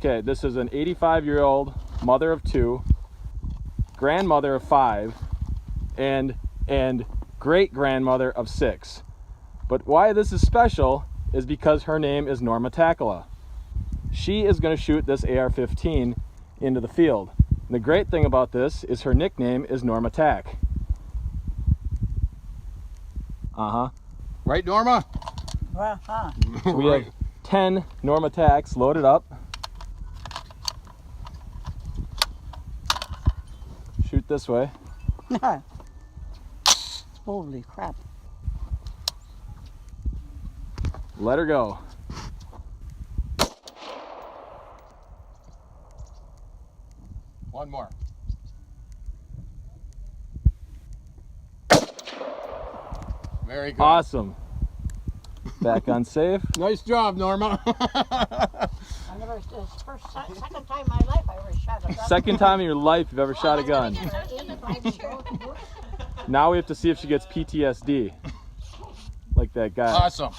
Okay, this is an 85-year-old mother of 2, grandmother of 5, and great-grandmother of 6. But why this is special is because her name is Norma Takala. She is going to shoot this AR-15 into the field. And the great thing about this is her nickname is Norma Tak. Right, Norma? So we have 10 Norma Taks loaded up. Shoot this way. Holy crap. Let her go. One more. Very good. Awesome. Back on safe. Nice job, Norma. Second time in my life I ever shot a gun. Second time in your life you've ever shot a gun. Now we have to see if she gets PTSD. Like that guy. Awesome.